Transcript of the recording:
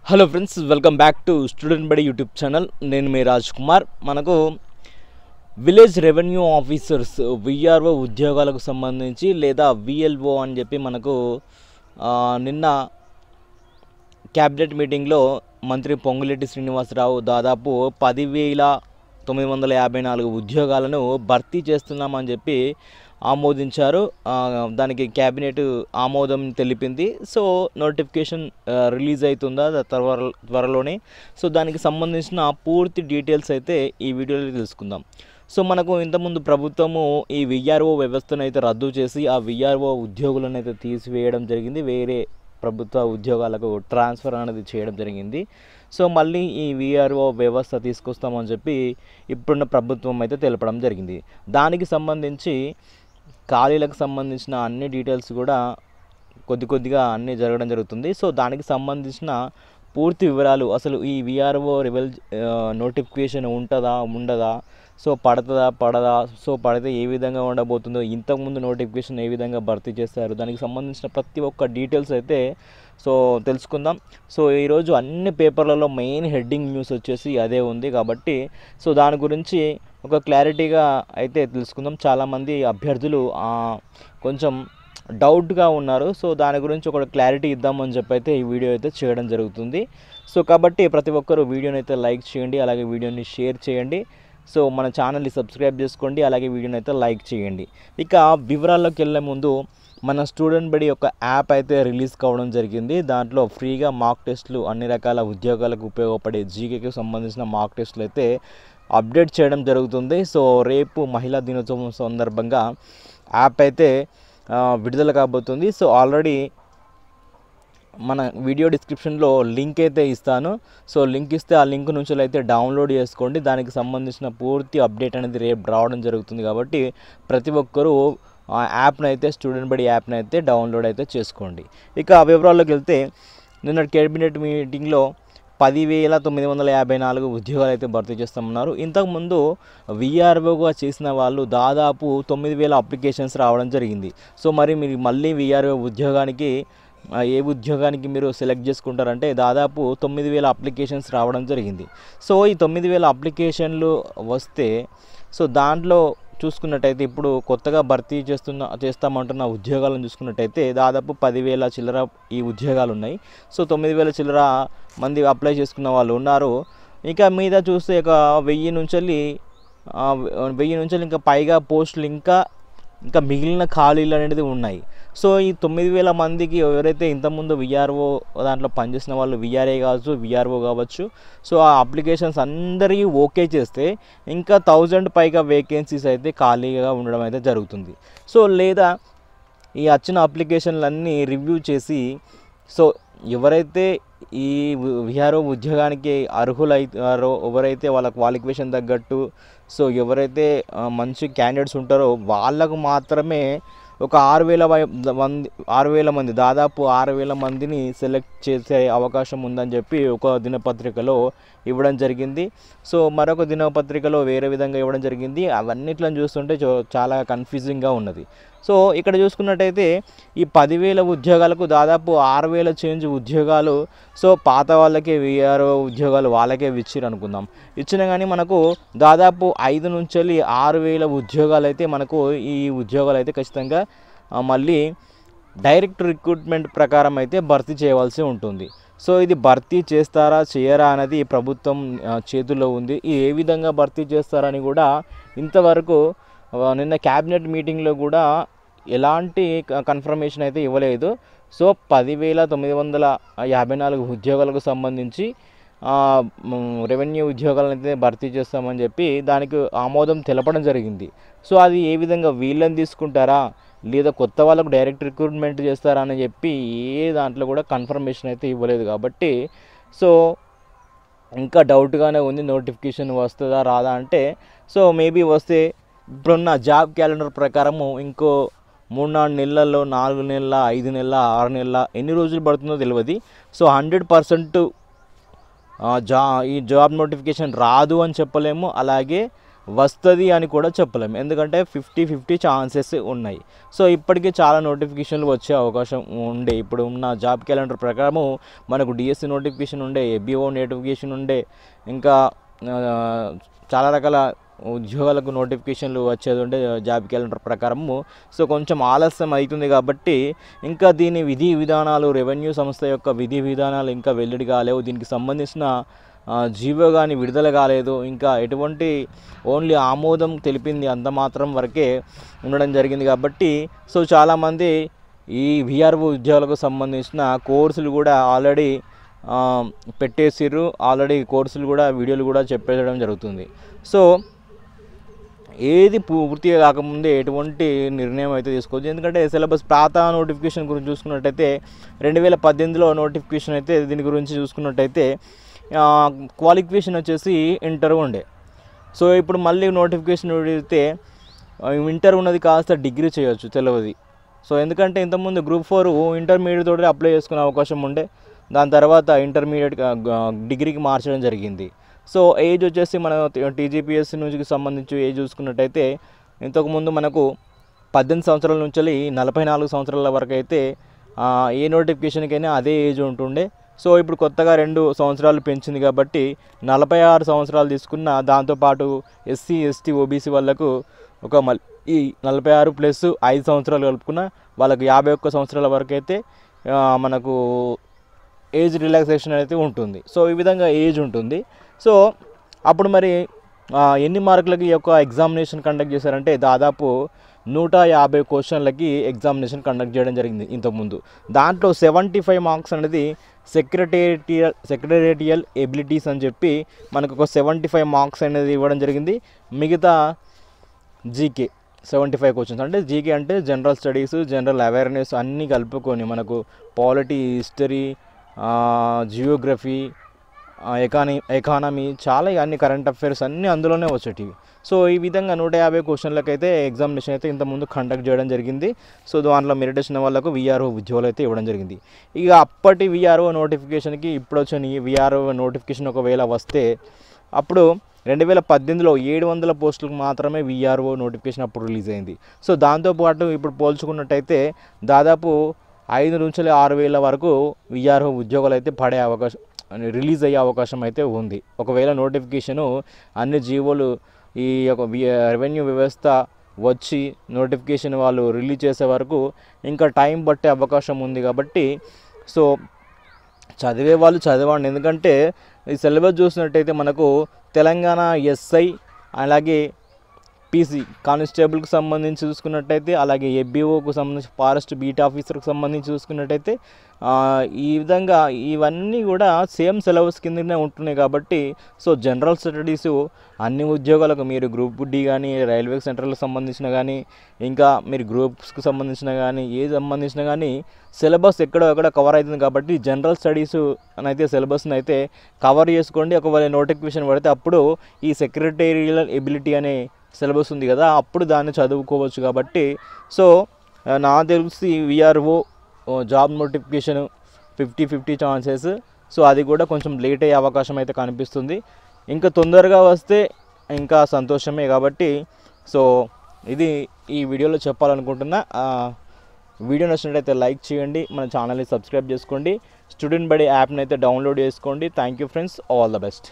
Hello friends, welcome back to student బడి YouTube channel. నేను మీ రాజ్ కుమార్. మనకు విలేజ్ రెవెన్యూ ఆఫీసర్స్ విఆర్ఓ ఉద్యోగాలకు సంబంధించి లేదా విఎల్ఓ అని చెప్పి మనకు నిన్న క్యాబినెట్ మీటింగ్లో మంత్రి పొంగులేటి శ్రీనివాసరావు దాదాపు 10,954 ఉద్యోగాలను భర్తీ చేస్తున్నామని చెప్పి ఆమోదించారు. దానికి క్యాబినెట్ ఆమోదం తెలిపింది. సో నోటిఫికేషన్ రిలీజ్ అవుతుందా త్వరలోనే. సో దానికి సంబంధించిన పూర్తి డీటెయిల్స్ అయితే ఈ వీడియోలో తెలుసుకుందాం. సో మనకు ఇంతకుముందు ప్రభుత్వము ఈ విఆర్ఓ వ్యవస్థను అయితే రద్దు చేసి ఆ విఆర్ఓ ఉద్యోగులను అయితే తీసివేయడం జరిగింది. వేరే ప్రభుత్వ ఉద్యోగాలకు ట్రాన్స్ఫర్ అనేది చేయడం జరిగింది. సో మళ్ళీ ఈ విఆర్ఓ వ్యవస్థ తీసుకొస్తామని చెప్పి ఇప్పుడున్న ప్రభుత్వం అయితే తెలపడం జరిగింది. దానికి సంబంధించి ఖాళీలకు సంబంధించిన అన్ని డీటెయిల్స్ కూడా కొద్దిగా అన్నీ జరగడం జరుగుతుంది. సో దానికి సంబంధించిన పూర్తి వివరాలు, అసలు ఈ విఆర్ఓ నోటిఫికేషన్ ఉంటుందా ఉండదా, సో పడదా, సో పడితే ఏ విధంగా ఉండబోతుందో, ఇంతకుముందు నోటిఫికేషన్ ఏ విధంగా భర్తీ చేస్తారు, దానికి సంబంధించిన ప్రతి ఒక్క డీటెయిల్స్ అయితే సో తెలుసుకుందాం. సో ఈరోజు అన్ని పేపర్లలో మెయిన్ హెడ్డింగ్ న్యూస్ వచ్చేసి అదే ఉంది కాబట్టి సో దాని గురించి ఒక క్లారిటీగా అయితే తెలుసుకుందాం. చాలామంది అభ్యర్థులు కొంచెం డౌట్గా ఉన్నారు. సో దాని గురించి ఒక క్లారిటీ ఇద్దామని చెప్పి అయితే ఈ వీడియో అయితే చేయడం జరుగుతుంది. సో కాబట్టి ప్రతి ఒక్కరూ వీడియోని అయితే లైక్ చేయండి, అలాగే వీడియోని షేర్ చేయండి. సో మన ఛానల్ని సబ్స్క్రైబ్ చేసుకోండి, అలాగే వీడియోని అయితే లైక్ చేయండి. ఇక వివరాల్లోకి వెళ్ళే ముందు మన స్టూడెంట్ బడి యొక్క యాప్ అయితే రిలీజ్ కావడం జరిగింది. దాంట్లో ఫ్రీగా మాక్ టెస్టులు, అన్ని రకాల ఉద్యోగాలకు ఉపయోగపడే జీకేకి సంబంధించిన మాక్ టెస్టులు అయితే అప్డేట్ చేయడం జరుగుతుంది. సో రేపు మహిళా దినోత్సవం సందర్భంగా యాప్ అయితే విడుదల కాబోతుంది. సో ఆల్రెడీ మన వీడియో డిస్క్రిప్షన్లో లింక్ అయితే ఇస్తాను. సో లింక్ ఇస్తే ఆ లింక్ నుంచి అయితే డౌన్లోడ్ చేసుకోండి. దానికి సంబంధించిన పూర్తి అప్డేట్ అనేది రేపు రావడం జరుగుతుంది కాబట్టి ప్రతి ఒక్కరూ ఆ యాప్ని అయితే స్టూడెంట్ బడి యాప్ని అయితే డౌన్లోడ్ అయితే చేసుకోండి. ఇక వివరాల్లోకి వెళ్తే నిన్న క్యాబినెట్ మీటింగ్లో 10,954 ఉద్యోగాలు అయితే భర్తీ చేస్తామన్నారు. ఇంతకుముందు విఆర్ఓగా చేసిన వాళ్ళు దాదాపు 9,000 అప్లికేషన్స్ రావడం జరిగింది. సో మరి మీరు మళ్ళీ విఆర్ఓ ఉద్యోగానికి ఏ ఉద్యోగానికి మీరు సెలెక్ట్ చేసుకుంటారంటే దాదాపు 9,000 అప్లికేషన్స్ రావడం జరిగింది. సో ఈ 9,000 అప్లికేషన్లు వస్తే సో దాంట్లో చూసుకున్నట్టయితే ఇప్పుడు కొత్తగా భర్తీ చేస్తామంటున్న ఉద్యోగాలను చూసుకున్నట్టయితే దాదాపు 10,000 చిల్లర ఈ ఉద్యోగాలు ఉన్నాయి. సో 9,000 చిల్లర మంది అప్లై చేసుకున్న వాళ్ళు ఉన్నారు. ఇంకా మీద చూస్తే ఒక 1000 నుంచి ఇంకా పైగా పోస్టులు ఇంకా మిగిలిన ఖాళీలు అనేది ఉన్నాయి. సో ఈ 9,000 మందికి ఎవరైతే ఇంతకుముందు విఆర్ఓ దాంట్లో పనిచేసిన వాళ్ళు విఆర్ఏ కావచ్చు, విఆర్ఓ కావచ్చు, సో ఆ అప్లికేషన్స్ అందరికీ ఓకే చేస్తే ఇంకా 1000 పైగా వేకెన్సీస్ అయితే ఖాళీగా ఉండడం అయితే జరుగుతుంది. సో లేదా ఈ వచ్చిన అప్లికేషన్లన్నీ రివ్యూ చేసి సో ఎవరైతే ఈ విఆర్ఓ ఉద్యోగానికి అర్హులైతారో, ఎవరైతే వాళ్ళ క్వాలిఫికేషన్ తగ్గట్టు సో ఎవరైతే మంచి క్యాండిడేట్స్ ఉంటారో వాళ్ళకు మాత్రమే ఒక 6,000 మంది దాదాపు 6,000 మందిని సెలెక్ట్ చేసే అవకాశం ఉందని చెప్పి ఒక దినపత్రికలో ఇవ్వడం జరిగింది. సో మరొక దినపత్రికలో వేరే విధంగా ఇవ్వడం జరిగింది. అవన్నిట్లను చూస్తుంటే చాలా కన్ఫ్యూజింగ్గా ఉన్నది. సో ఇక్కడ చూసుకున్నట్టయితే ఈ 10,000 ఉద్యోగాలకు దాదాపు 6,000 చేంజ్ ఉద్యోగాలు సో పాత వాళ్ళకే విఆర్ఓ ఉద్యోగాలు వాళ్ళకే ఇచ్చిరు అనుకుందాం. ఇచ్చినా కానీ మనకు దాదాపు 5 నుంచి 6,000 ఉద్యోగాలు అయితే మనకు ఈ ఉద్యోగాలు అయితే ఖచ్చితంగా మళ్ళీ డైరెక్ట్ రిక్రూట్మెంట్ ప్రకారం అయితే భర్తీ చేయవలసి ఉంటుంది. సో ఇది భర్తీ చేస్తారా చేయరా అనేది ప్రభుత్వం చేతుల్లో ఉంది. ఏ విధంగా భర్తీ చేస్తారని కూడా ఇంతవరకు నిన్న క్యాబినెట్ మీటింగ్లో కూడా ఎలాంటి కన్ఫర్మేషన్ అయితే ఇవ్వలేదు. సో 10,954 ఉద్యోగాలకు సంబంధించి రెవెన్యూ ఉద్యోగాలను అయితే భర్తీ చేస్తామని చెప్పి దానికి ఆమోదం తెలపడం జరిగింది. సో అది ఏ విధంగా వీళ్ళని తీసుకుంటారా లేదా కొత్త వాళ్ళకు డైరెక్ట్ రిక్రూట్మెంట్ చేస్తారా అని చెప్పి ఏ దాంట్లో కూడా కన్ఫర్మేషన్ అయితే ఇవ్వలేదు కాబట్టి సో ఇంకా డౌట్గానే ఉంది. నోటిఫికేషన్ వస్తుందా రాదా అంటే సో మేబీ వస్తే ఇప్పుడున్న జాబ్ క్యాలెండర్ ప్రకారము ఇంకో 3-4 నెలల్లో, 4 నెలల, 5 నెలల, 6 నెలల ఎన్ని రోజులు పడుతుందో తెలియదు. సో 100% ఈ జాబ్ నోటిఫికేషన్ రాదు అని చెప్పలేము, అలాగే వస్తుంది అని కూడా చెప్పలేము, ఎందుకంటే 50-50 ఛాన్సెస్ ఉన్నాయి. సో ఇప్పటికీ చాలా నోటిఫికేషన్లు వచ్చే అవకాశం ఉండే. ఇప్పుడు ఉన్న జాబ్ క్యాలెండర్ ప్రకారము మనకు డిఎస్సి నోటిఫికేషన్ ఉండే, ఏబిఓ నోటిఫికేషన్ ఉండే, ఇంకా చాలా రకాల ఉద్యోగాలకు నోటిఫికేషన్లు వచ్చేది ఉండే జాబ్ క్యాలెండర్ ప్రకారము. సో కొంచెం ఆలస్యం అవుతుంది కాబట్టి ఇంకా దీని విధి విధానాలు, రెవెన్యూ సంస్థ యొక్క విధి విధానాలు ఇంకా వెల్లడి కాలేవు. దీనికి సంబంధించిన జీవో కానీ విడుదల కాలేదు. ఇంకా ఎటువంటి ఓన్లీ ఆమోదం తెలిపింది అంత మాత్రం వరకే ఉండడం జరిగింది కాబట్టి సో చాలామంది ఈ విఆర్ఓ ఉద్యోగాలకు సంబంధించిన కోర్సులు కూడా ఆల్రెడీ పెట్టేసిర్రు. ఆల్రెడీ కోర్సులు కూడా వీడియోలు కూడా చెప్పేయడం జరుగుతుంది. సో ఏది పూర్తిగా కాకముందే ఎటువంటి నిర్ణయం అయితే తీసుకోవచ్చు. ఎందుకంటే సిలబస్ పాత నోటిఫికేషన్ గురించి చూసుకున్నట్టయితే 2018లో నోటిఫికేషన్ అయితే దీని గురించి చూసుకున్నట్టయితే క్వాలిఫికేషన్ వచ్చేసి ఇంటర్ ఉండే. సో ఇప్పుడు మళ్ళీ నోటిఫికేషన్ పెడితే ఇంటర్ ఉన్నది కాస్త డిగ్రీ చేయొచ్చు తెలియదు. సో ఎందుకంటే ఇంతకుముందు గ్రూప్ 4 ఇంటర్మీడియట్ తోటి అప్లై చేసుకునే అవకాశం ఉండే, దాని తర్వాత ఇంటర్మీడియట్ డిగ్రీకి మార్చడం జరిగింది. సో ఏజ్ వచ్చేసి మన టీజీపీఎస్సీ నుంచి సంబంధించి ఏజ్ చూసుకున్నట్టయితే ఇంతకుముందు మనకు 18 సంవత్సరాల నుంచి 44 సంవత్సరాల వరకు అయితే ఏ నోటిఫికేషన్కైనా అదే ఏజ్ ఉంటుండే. సో ఇప్పుడు కొత్తగా 2 సంవత్సరాలు పెంచింది కాబట్టి 46 సంవత్సరాలు తీసుకున్న, దాంతోపాటు ఎస్సీ ఎస్టీ ఓబీసీ వాళ్ళకు ఒక ఈ 46 ప్లస్ 5 సంవత్సరాలు కలుపుకున్న వాళ్ళకు 51 సంవత్సరాల వరకు అయితే మనకు ఏజ్ రిలాక్సేషన్ అయితే ఉంటుంది. సో ఈ విధంగా ఏజ్ ఉంటుంది. సో అప్పుడు మరి ఎన్ని మార్కులకి ఈ యొక్క ఎగ్జామినేషన్ కండక్ట్ చేశారంటే దాదాపు 150 క్వశ్చన్లకి ఎగ్జామినేషన్ కండక్ట్ చేయడం జరిగింది ఇంతకుముందు. దాంట్లో 75 మార్క్స్ అనేది సెక్రటేరియల్ ఎబిలిటీస్ అని చెప్పి మనకు ఒక 75 మార్క్స్ అనేది ఇవ్వడం జరిగింది. మిగతా జీకే 75 క్వశ్చన్స్, అంటే జీకే అంటే జనరల్ స్టడీస్, జనరల్ అవేర్నెస్ అన్నీ కలుపుకొని మనకు పాలిటీ, హిస్టరీ, జియోగ్రఫీ, ఎకానమీ, చాలా అన్ని కరెంట్ అఫైర్స్ అన్నీ అందులోనే వచ్చేటివి. సో ఈ విధంగా 150 క్వశ్చన్లకు అయితే ఎగ్జామినేషన్ అయితే ఇంతకుముందు కండక్ట్ చేయడం జరిగింది. సో దాంట్లో మెరిట్ వచ్చిన వాళ్ళకు విఆర్ఓ ఉద్యోగాలు అయితే ఇవ్వడం జరిగింది. ఇక అప్పటి విఆర్ఓ నోటిఫికేషన్కి ఇప్పుడు వచ్చిన విఆర్ఓ నోటిఫికేషన్ ఒకవేళ వస్తే అప్పుడు 2018లో 700 పోస్టులకు మాత్రమే విఆర్ఓ నోటిఫికేషన్ అప్పుడు రిలీజ్ అయింది. సో దాంతోపాటు ఇప్పుడు పోల్చుకున్నట్టయితే దాదాపు 5 నుంచి 6,000 వరకు విఆర్ఓ ఉద్యోగాలు అయితే పడే అవకాశం, రిలీజ్ అయ్యే అవకాశం అయితే ఉంది. ఒకవేళ నోటిఫికేషను అన్ని జీవోలు ఈ యొక్క రెవెన్యూ వ్యవస్థ వచ్చి నోటిఫికేషన్ వాళ్ళు రిలీజ్ చేసే వరకు ఇంకా టైం పట్టే అవకాశం ఉంది. కాబట్టి సో చదివే వాళ్ళు చదవండి. ఎందుకంటే ఈ సిలబస్ చూసినట్టయితే మనకు తెలంగాణ ఎస్ఐ, అలాగే పీసీ కానిస్టేబుల్కి సంబంధించి చూసుకున్నట్టయితే, అలాగే ఎబ్బిఓకు సంబంధించి ఫారెస్ట్ బీట్ ఆఫీసర్కి సంబంధించి చూసుకున్నట్టయితే ఈ విధంగా ఇవన్నీ కూడా సేమ్ సిలబస్ కిందనే ఉంటున్నాయి. కాబట్టి సో జనరల్ స్టడీస్ అన్ని ఉద్యోగాలకు మీరు గ్రూప్ డి కానీ, రైల్వే సెంటర్లకు సంబంధించిన కానీ, ఇంకా మీరు గ్రూప్స్కి సంబంధించిన కానీ, ఏది సంబంధించిన కానీ సిలబస్ ఎక్కడ కవర్ అవుతుంది. కాబట్టి జనరల్ స్టడీస్ అయితే సిలబస్ని అయితే కవర్ చేసుకోండి. ఒకవేళ నోటిఫికేషన్ పడితే అప్పుడు ఈ సెక్రటేరియల్ ఎబిలిటీ అనే సిలబస్ ఉంది కదా, అప్పుడు దాన్ని చదువుకోవచ్చు. కాబట్టి సో నా తెలిసి VRO job notification 50-50 chances. So అది కూడా కొంచెం లేట్ అయ్యే అవకాశం అయితే కనిపిస్తుంది. ఇంకా తొందరగా వస్తే ఇంకా సంతోషమే. కాబట్టి సో ఇది ఈ వీడియోలో చెప్పాలనుకుంటున్నా. వీడియో నచ్చినట్లయితే లైక్ చేయండి, మన ఛానల్ని సబ్స్క్రైబ్ చేసుకోండి, స్టూడెంట్ బడి యాప్ని అయితే డౌన్లోడ్ చేసుకోండి. Thank you friends, all the best.